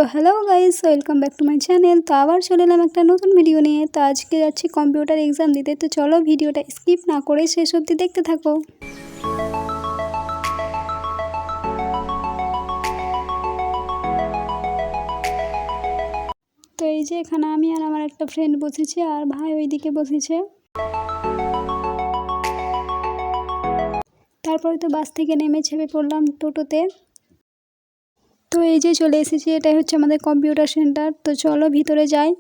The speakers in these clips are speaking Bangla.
তো hello guys, welcome back to my channel. তো আবার চলে এলাম একটা নতুন ভিডিও নিয়ে। তো আজকে যাচ্ছি কম্পিউটার এক্সাম দিতে। তো চলো ভিডিওটা স্কিপ না করে শেষ অবধি দেখতে থাকো। তো এই যে এখানে আমি আর আমার একটা ফ্রেন্ড বসেছি, আর ভাই ওইদিকে বসেছে। তারপরে তো বাস থেকে নেমে চেপে পড়লাম টোটোতে। তো এই যে চলে এসেছি, এটাই হচ্ছে আমাদের কম্পিউটার সেন্টার। তো চলো ভিতরে যাই।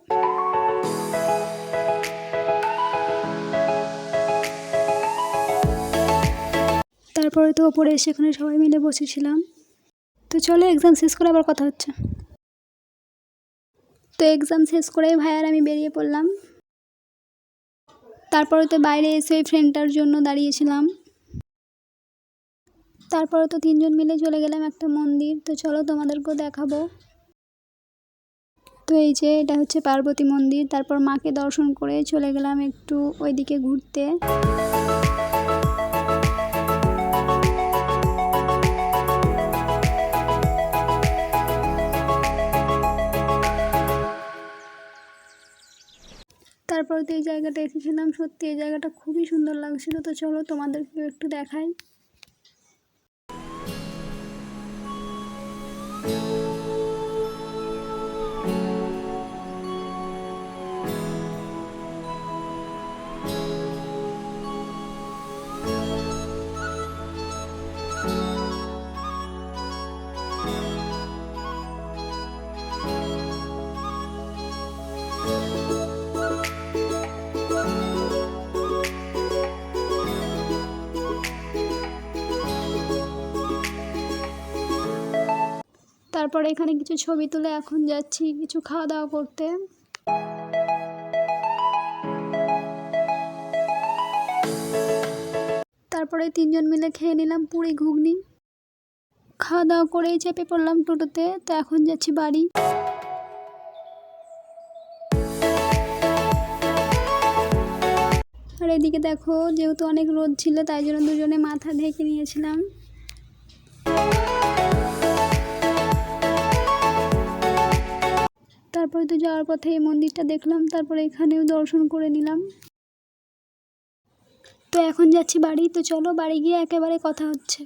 তারপরে তো ওপরে সেখানে সবাই মিলে বসেছিলাম। তো চলো এক্সাম শেষ করে আবার কথা হচ্ছে। তো এক্সাম শেষ করে ভাই আর আমি বেরিয়ে পড়লাম। তারপরে তো বাইরে এসে ওই ফ্রেন্ডটার জন্য দাঁড়িয়েছিলাম। তারপরে তো তিনজন মিলে চলে গেলাম একটা মন্দির। তো চলো তোমাদেরকেও দেখাবো। তো এই যে এটা হচ্ছে পার্বতী মন্দির। তারপর মাকে দর্শন করে চলে গেলাম একটু ওইদিকে ঘুরতে। তারপরে তো এই জায়গাটা এসেছিলাম, সত্যি এই জায়গাটা খুবই সুন্দর লাগছিল। তো চলো তোমাদেরকেও একটু দেখাই। তারপরে এখানে কিছু ছবি তুলে এখন যাচ্ছি কিছু খাওয়া দাওয়া করতে। তারপরে তিনজন মিলে খেয়ে নিলাম পুরি ঘুগনি। খাওয়া দাওয়া করেই চেপে পড়লাম টোটোতে। তো এখন যাচ্ছি বাড়ি। আর এদিকে দেখো, যেহেতু অনেক রোদ ছিল তাই জন্য দুজনে মাথা ঢেকে নিয়েছিলাম। তারপরে তো যাওয়ার পথে এই মন্দিরটা দেখলাম, তারপরে এখানেও দর্শন করে নিলাম। তো এখন যাচ্ছি বাড়ি। তো চলো বাড়ি গিয়ে একেবারে কথা হচ্ছে।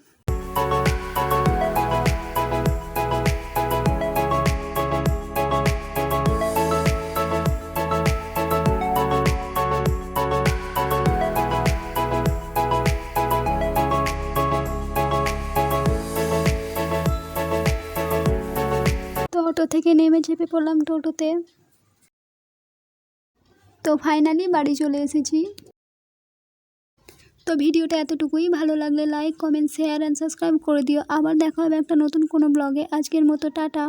তো অটো থেকে নেমে চেপে পড়লাম টোটোতে। তো ফাইনালি বাড়ি চলে এসেছি। তো ভিডিওটা এতটুকুই। ভালো লাগলে like, comment, share and subscribe করে দিও। আবার দেখা হবে একটা নতুন কোনো ব্লগে। আজকের মতো টাটা।